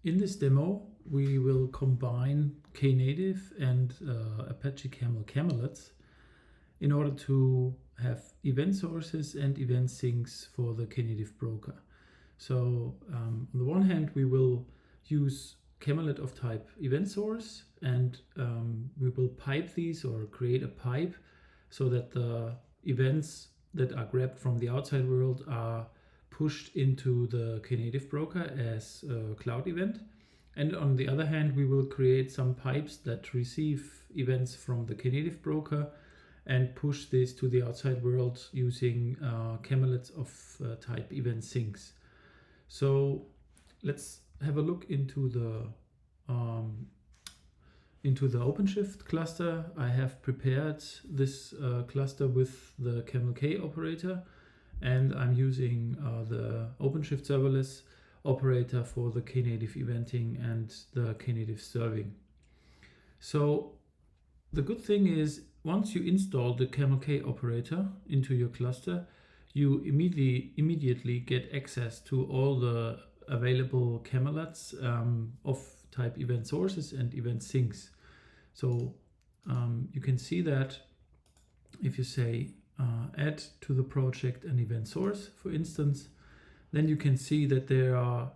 In this demo, we will combine Knative and Apache Camel Kamelets in order to have event sources and event sinks for the Knative broker. So on the one hand, we will use Camelet of type event source, and we will pipe these or create a pipe so that the events that are grabbed from the outside world are pushed into the Knative broker as a cloud event. And on the other hand, we will create some pipes that receive events from the Knative broker and push this to the outside world using camelets of type event sinks. So let's have a look into the OpenShift cluster. I have prepared this cluster with the Camel K operator, and I'm using the OpenShift serverless operator for the Knative eventing and the Knative serving. So the good thing is, once you install the Camel K operator into your cluster, you immediately get access to all the available camelets of type event sources and event sinks. So you can see that if you say add to the project an event source, for instance, then you can see that there are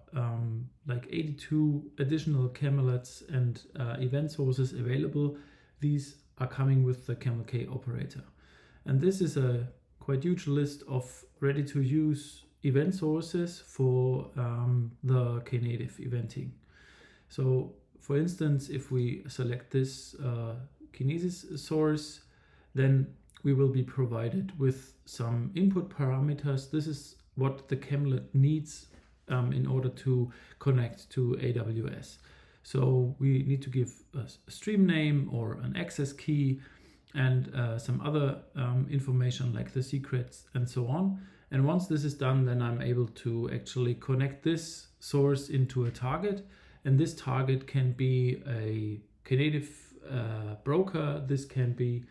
like 82 additional camelets and event sources available. These are coming with the Camel K operator. And this is a quite huge list of ready-to-use event sources for the Knative eventing. So for instance, if we select this Kinesis source, then we will be provided with some input parameters. This is what the Camelet needs in order to connect to AWS. So we need to give a stream name or an access key and some other information like the secrets and so on. And once this is done, then I'm able to actually connect this source into a target. And this target can be a Knative broker, this can be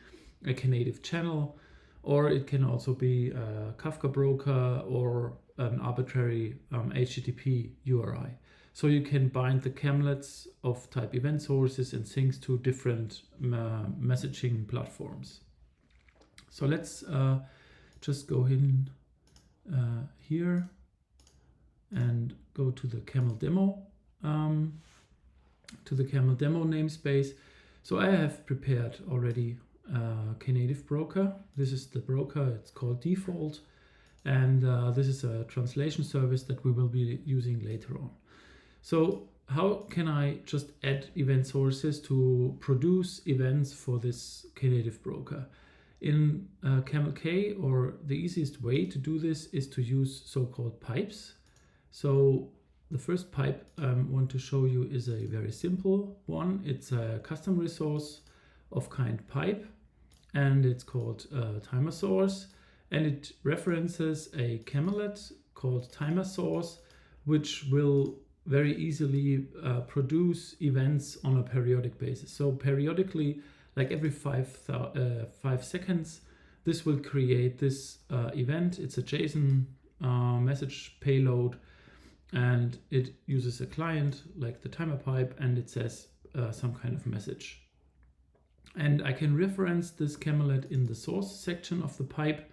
a Knative channel, or it can also be a Kafka broker or an arbitrary HTTP URI. So you can bind the camelets of type event sources and sinks to different messaging platforms. So let's just go in here and go to the Camel demo, namespace. So I have prepared already Knative broker. This is the broker, it's called default, and this is a translation service that we will be using later on. So how can I just add event sources to produce events for this Knative broker? In Camel K, or the easiest way to do this is to use so-called pipes. So the first pipe I want to show you is a very simple one. It's a custom resource of kind pipe, and it's called timer source, and it references a camelet called timer source, which will very easily produce events on a periodic basis. So periodically, like every 5 seconds, this will create this event. It's a JSON message payload, and it uses a client like the timer pipe, and it says some kind of message. And I can reference this camelet in the source section of the pipe.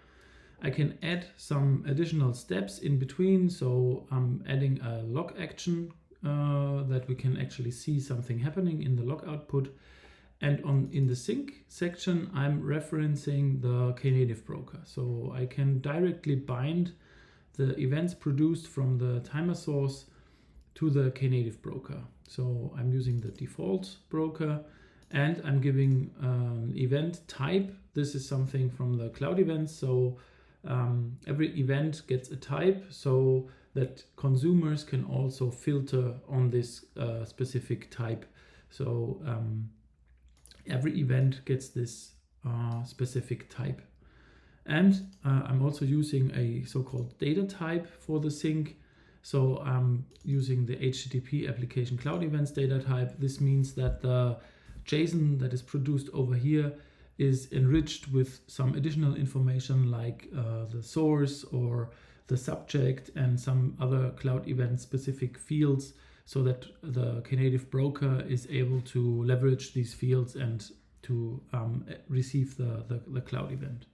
I can add some additional steps in between. So I'm adding a log action that we can actually see something happening in the log output. And in the sync section, I'm referencing the Knative broker. So I can directly bind the events produced from the timer source to the Knative broker. So I'm using the default broker, and I'm giving event type. This is something from the cloud events. So every event gets a type so that consumers can also filter on this specific type. So every event gets this specific type. And I'm also using a so-called data type for the sync. So I'm using the HTTP application cloud events data type. This means that the JSON that is produced over here is enriched with some additional information like the source or the subject and some other cloud event specific fields. so that the Knative broker is able to leverage these fields and to receive the cloud event.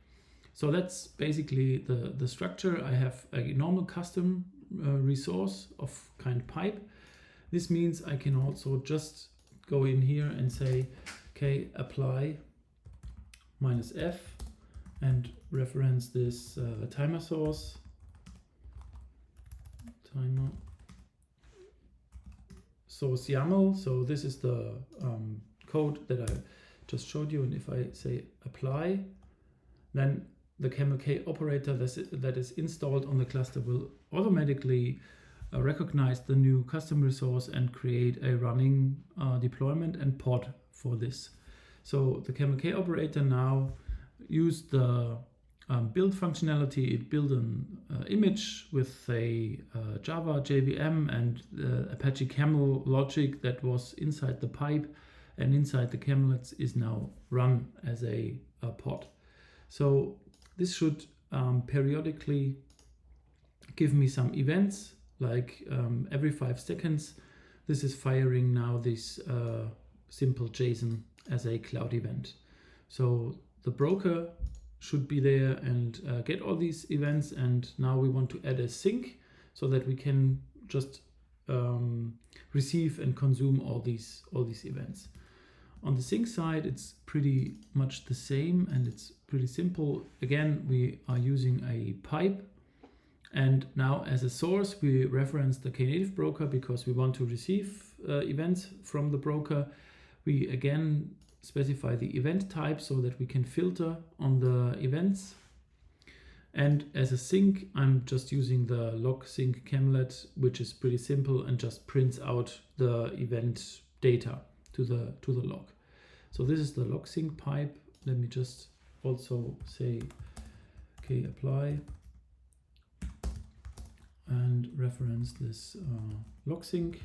So that's basically the structure. I have a normal custom resource of kind pipe. This means I can also just go in here and say, okay, apply -f and reference this timer source. Timer source YAML. So this is the code that I just showed you. And if I say apply, then the Camel K operator that is installed on the cluster will automatically recognize the new custom resource and create a running deployment and pod for this. So the Camel K operator now used the build functionality. It built an image with a Java JVM and Apache Camel logic that was inside the pipe and inside the camelets is now run as a pod. So this should periodically give me some events, like every 5 seconds. This is firing now this simple JSON as a cloud event. So the broker should be there and get all these events. And now we want to add a sink so that we can just receive and consume all these events. On the sink side, it's pretty much the same and it's pretty simple. Again, we are using a pipe. And now as a source, we reference the Knative broker because we want to receive events from the broker. We again specify the event type so that we can filter on the events. And as a sink, I'm just using the log sync camelet, which is pretty simple and just prints out the event data to the log. So this is the log sync pipe. Let me just also say, okay, apply and reference this log sync.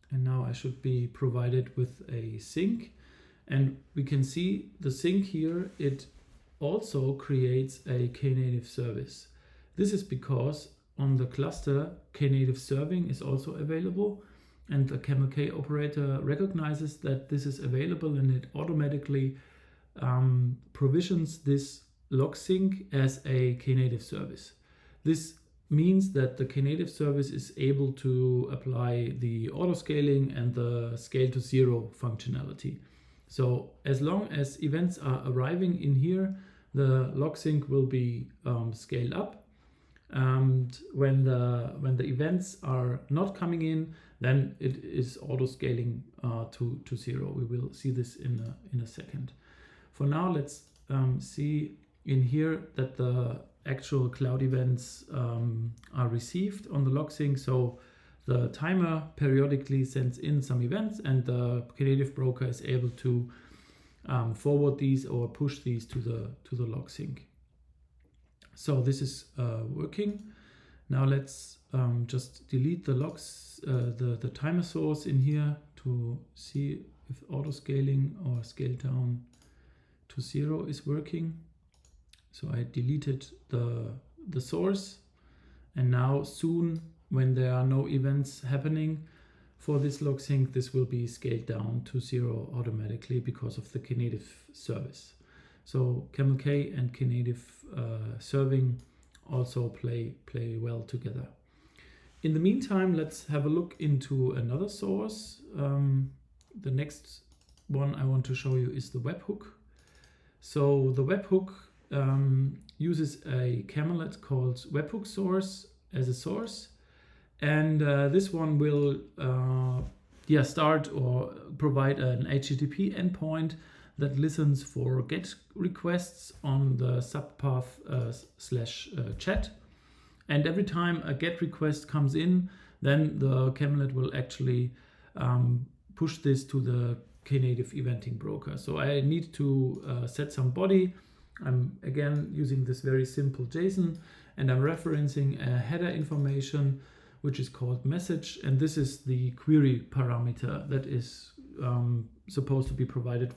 And now I should be provided with a sink. And we can see the sink here, it also creates a Knative service. This is because on the cluster, Knative serving is also available, and the Camel K operator recognizes that this is available and it automatically provisions this log sync as a Knative service. This means that the Knative service is able to apply the auto scaling and the scale to zero functionality. So as long as events are arriving in here, the log sync will be scaled up. And when the events are not coming in, then it is auto scaling to zero. We will see this in a second. For now, let's see in here that the actual cloud events are received on the log sync. So the timer periodically sends in some events and the Knative broker is able to forward these or push these to the log sync. So this is working. Now let's just delete the logs, the timer source in here to see if auto scaling or scale down to zero is working. So I deleted the source, and now soon when there are no events happening for this log sync, this will be scaled down to zero automatically because of the Knative service. So Camel K and Knative serving also play well together. In the meantime, let's have a look into another source. The next one I want to show you is the webhook. So the webhook uses a camelet called webhook source as a source, and this one will start or provide an HTTP endpoint that listens for GET requests on the subpath /chat. And every time a GET request comes in, then the camelet will actually push this to the Knative eventing broker. So I need to set some body. I'm again using this very simple JSON, and I'm referencing a header information which is called message, and this is the query parameter that is supposed to be provided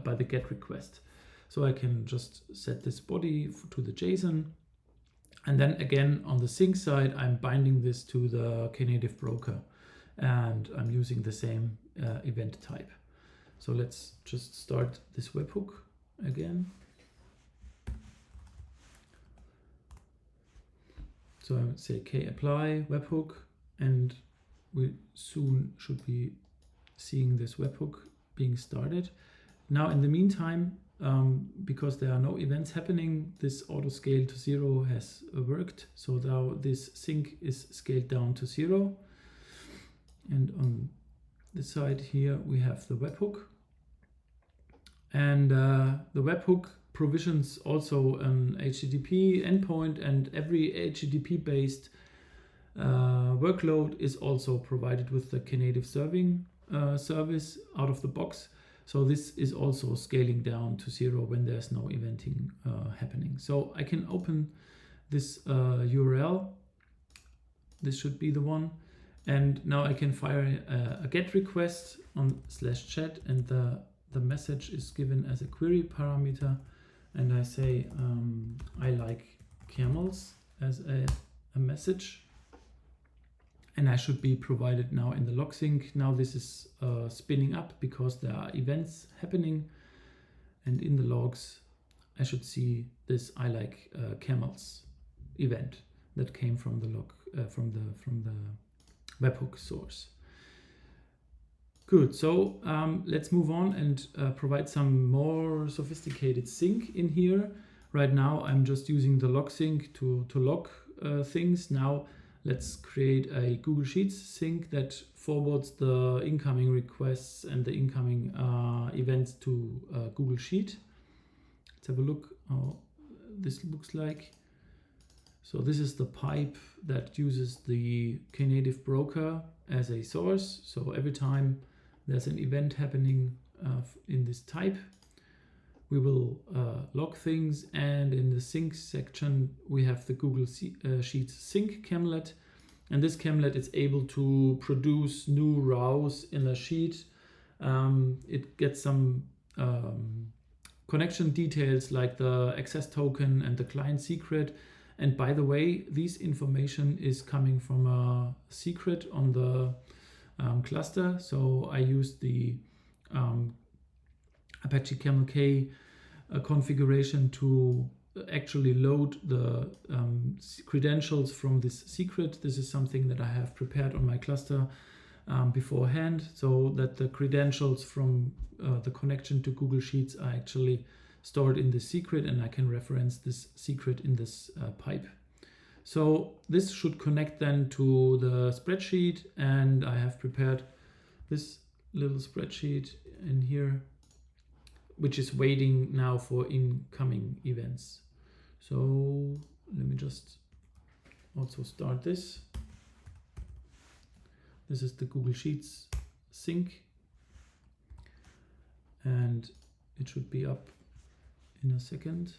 by the GET request. So I can just set this body to the JSON, And then again, on the sync side, I'm binding this to the Knative broker, and I'm using the same event type. So let's just start this webhook again. So I would say k-apply webhook, and we soon should be seeing this webhook being started. Now in the meantime, because there are no events happening, this auto scale to 0 has worked. So now this sync is scaled down to 0. And on the side here, we have the webhook. And the webhook provisions also an HTTP endpoint, and every HTTP-based workload is also provided with the Knative serving service out of the box. So this is also scaling down to 0 when there's no eventing happening. So I can open this URL. This should be the one. And now I can fire a GET request on /chat, and the message is given as a query parameter. And I say, I like camels as a message. And I should be provided now in the log sync. Now this is spinning up because there are events happening. And in the logs, I should see this I like camels event that came from the log, from the webhook source. Good, so let's move on and provide some more sophisticated sync in here. Right now, I'm just using the log sync to log things. Now, let's create a Google Sheets sync that forwards the incoming requests and the incoming events to Google Sheet. Let's have a look how this looks like. So this is the pipe that uses the Knative broker as a source. So every time there's an event happening in this type, we will log things, and in the sync section we have the Google Sheets sync camelet, and this camelet is able to produce new rows in a sheet. It gets some connection details like the access token and the client secret, and by the way, this information is coming from a secret on the cluster. So I used the Apache Camel configuration to actually load the credentials from this secret. This is something that I have prepared on my cluster beforehand, so that the credentials from the connection to Google Sheets are actually stored in the secret, and I can reference this secret in this pipe. So this should connect then to the spreadsheet, and I have prepared this little spreadsheet in here, which is waiting now for incoming events. So let me just also start this. This is the Google Sheets sync, and it should be up in a second.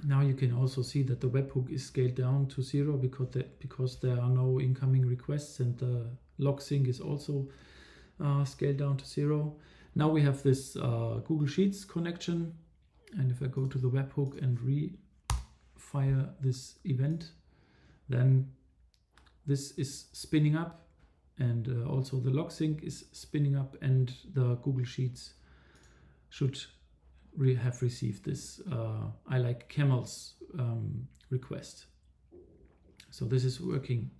Now you can also see that the webhook is scaled down to 0 because there are no incoming requests, and the log sync is also scaled down to 0. Now we have this Google Sheets connection, and if I go to the webhook and re-fire this event, then this is spinning up, and also the log sync is spinning up, and the Google Sheets should have received this I like camels request. So this is working.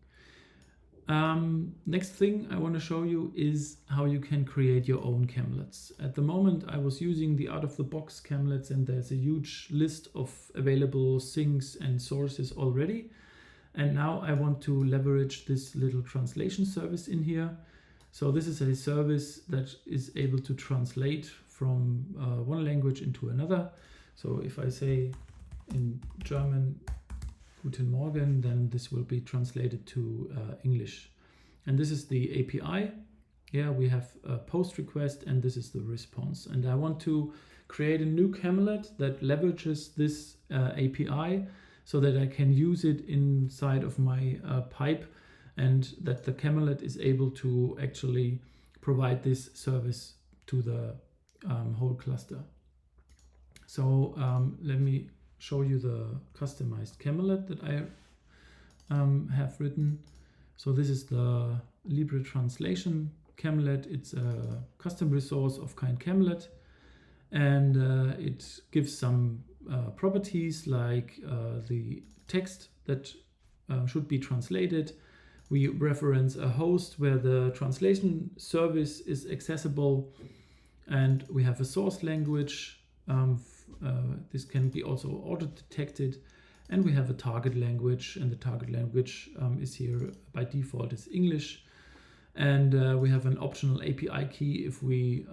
Next thing I want to show you is how you can create your own camelets. At the moment I was using the out-of-the-box camelets, and there's a huge list of available syncs and sources already. And now I want to leverage this little translation service in here. So this is a service that is able to translate from one language into another. So if I say in German Guten Morgen, then this will be translated to English. And this is the API. Yeah, we have a post request, and this is the response. And I want to create a new camelet that leverages this API so that I can use it inside of my pipe, and that the camelet is able to actually provide this service to the whole cluster. So let me show you the customized camelet that I have written. So this is the Libre translation camelet. It's a custom resource of kind camelet, and it gives some properties like the text that should be translated. We reference a host where the translation service is accessible, and we have a source language. This can be also auto-detected, and we have a target language, and the target language is here by default is English. And we have an optional API key. If we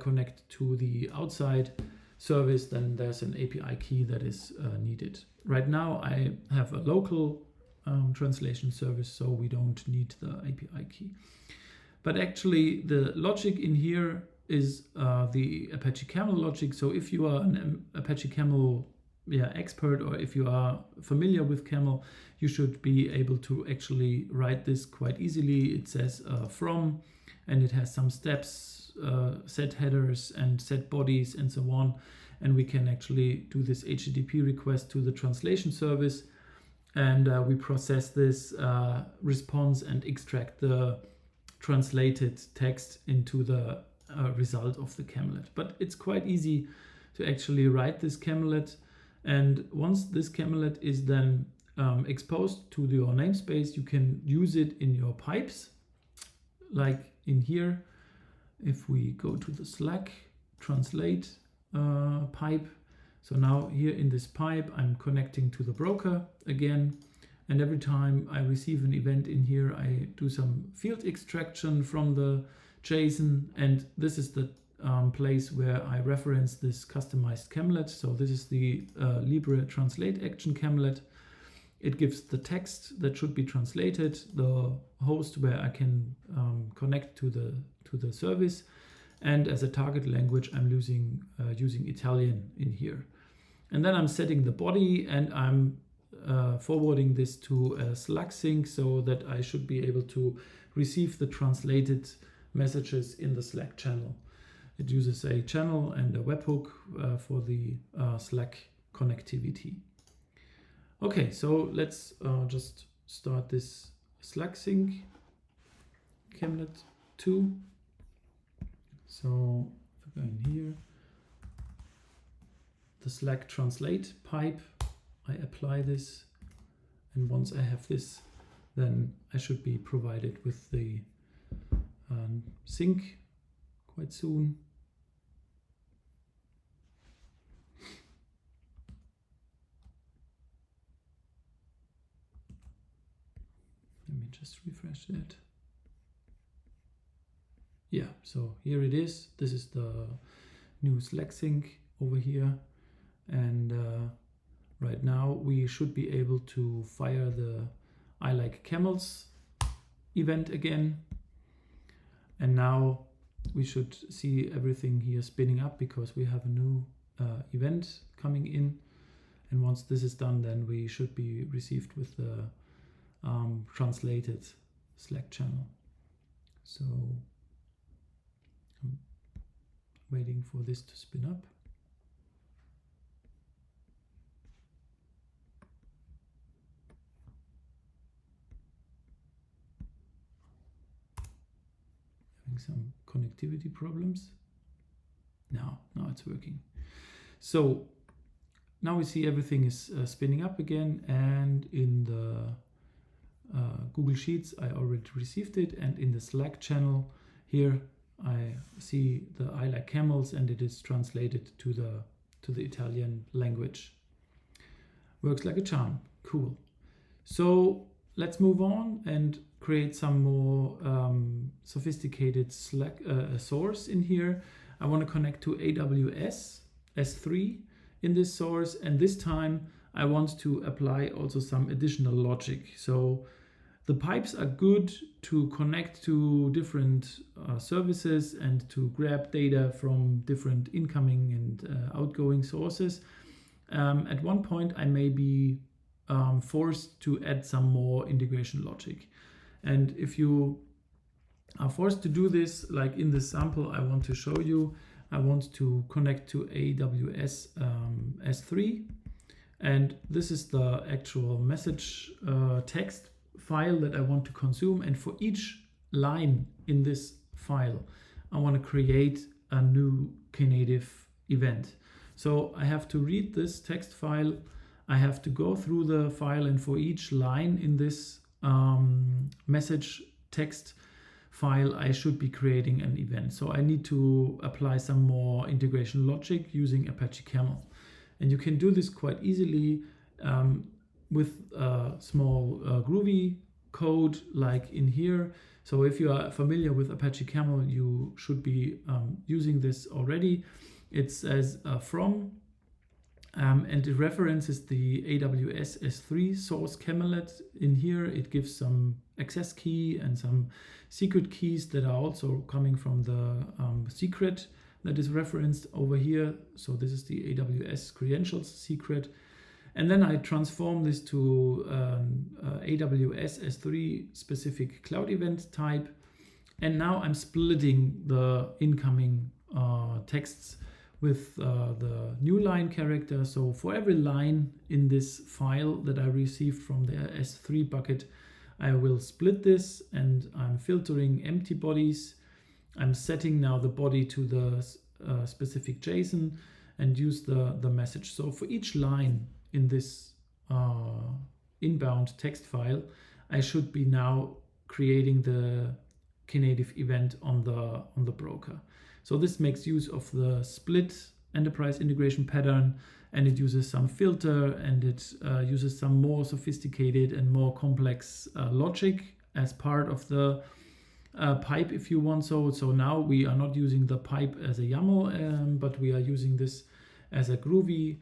connect to the outside service, then there's an API key that is needed. Right now I have a local translation service, so we don't need the API key. But actually the logic in here is the Apache Camel logic. So if you are an Apache Camel expert, or if you are familiar with Camel, you should be able to actually write this quite easily. It says from, and it has some steps, set headers and set bodies and so on. And we can actually do this HTTP request to the translation service, and we process this response and extract the translated text into the result of the camelet. But it's quite easy to actually write this camelet. And once this camelet is then exposed to your namespace, you can use it in your pipes. Like in here, if we go to the Slack translate pipe. So now here in this pipe, I'm connecting to the broker again. And every time I receive an event in here, I do some field extraction from the JSON. And this is the place where I reference this customized camelet. So this is the Libre translate action camelet. It gives the text that should be translated, the host where I can connect to the service, and as a target language I'm using Italian in here. And then I'm setting the body, and I'm forwarding this to a Slack sync so that I should be able to receive the translated messages in the Slack channel. It uses a channel and a webhook for the Slack connectivity. Okay, so let's just start this Slack sync Camelet 2. So if I go in here, the Slack translate pipe, I apply this, and once I have this, then I should be provided with the sync quite soon. Let me just refresh that. Yeah, so here it is. This is the new Slack sync over here. And right now we should be able to fire the I like camels event again. And now we should see everything here spinning up because we have a new event coming in. And once this is done, then we should be received with the translated Slack channel. So I'm waiting for this to spin up. Having some connectivity problems. Now it's working. So now we see everything is spinning up again, and in the Google Sheets I already received it, and in the Slack channel here I see the I like camels, and it is translated to the Italian language. Works like a charm. Cool. So let's move on and create some more sophisticated Slack source in here. I want to connect to AWS S3 in this source, and this time I want to apply also some additional logic. So the pipes are good to connect to different services and to grab data from different incoming and outgoing sources. At one point I may be forced to add some more integration logic. And if you are forced to do this, like in this sample I want to show you, I want to connect to AWS S3. And this is the actual message text file that I want to consume. And for each line in this file, I want to create a new Knative event. So I have to read this text file. I have to go through the file, and for each line in this message text file, I should be creating an event. So I need to apply some more integration logic using Apache Camel. And you can do this quite easily with small Groovy code like in here. So if you are familiar with Apache Camel, you should be using this already. It says from, and it references the AWS S3 source Camelet. In here, it gives some access key and some secret keys that are also coming from the secret that is referenced over here. So this is the AWS credentials secret. And then I transform this to AWS S3 specific cloud event type. And now I'm splitting the incoming texts with the new line character. So for every line in this file that I received from the S3 bucket, I will split this, and I'm filtering empty bodies. I'm setting now the body to the specific JSON and use the message. So for each line in this inbound text file, I should be now creating the Knative event on the broker. So this makes use of the split enterprise integration pattern, and it uses some filter, and it uses some more sophisticated and more complex logic as part of the pipe, if you want. So now we are not using the pipe as a YAML, but we are using this as a Groovy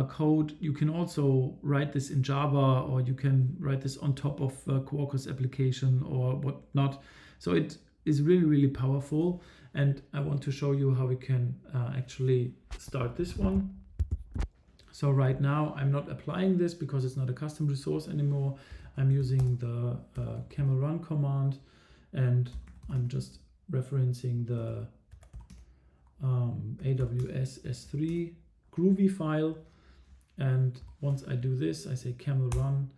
code. You can also write this in Java, or you can write this on top of a Quarkus application or whatnot. So it is really, really powerful. And I want to show you how we can actually start this one. So right now I'm not applying this because it's not a custom resource anymore. I'm using the camel run command, and I'm just referencing the AWS S3 Groovy file. And once I do this, I say camel run,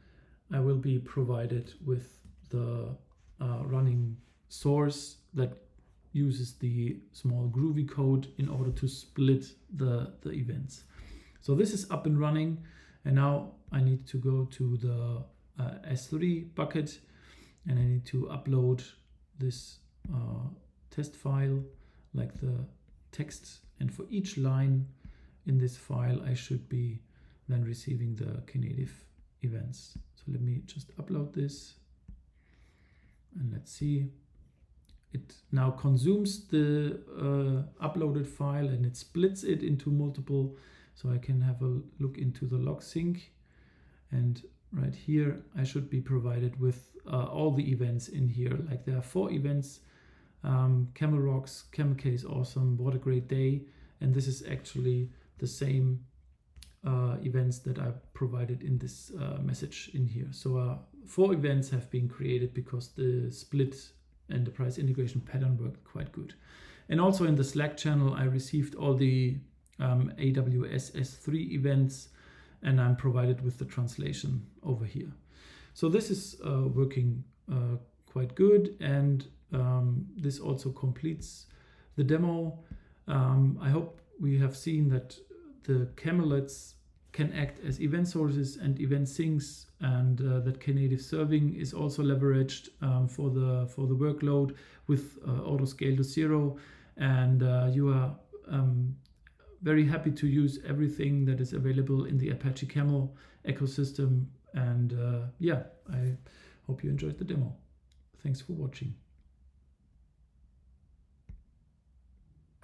I will be provided with the running source that uses the small Groovy code in order to split the events. So this is up and running, and now I need to go to the S3 bucket, and I need to upload this test file, like the text, and for each line in this file I should be then receiving the Knative events. So let me just upload this, and let's see. It now consumes the uploaded file, and it splits it into multiple. So I can have a look into the log sync, and right here I should be provided with all the events in here. Like there are 4 events: Camel Rocks, Camel Case Awesome, What a Great Day, and this is actually the same events that I provided in this message in here. So 4 events have been created because the split enterprise integration pattern worked quite good. And also in the Slack channel, I received all the AWS S3 events, and I'm provided with the translation over here. So this is working quite good, and this also completes the demo. I hope we have seen that the Camelets can act as event sources and event sinks, and that Knative serving is also leveraged for the workload with auto scale to 0, and you are very happy to use everything that is available in the Apache Camel ecosystem. And yeah, I hope you enjoyed the demo. Thanks for watching.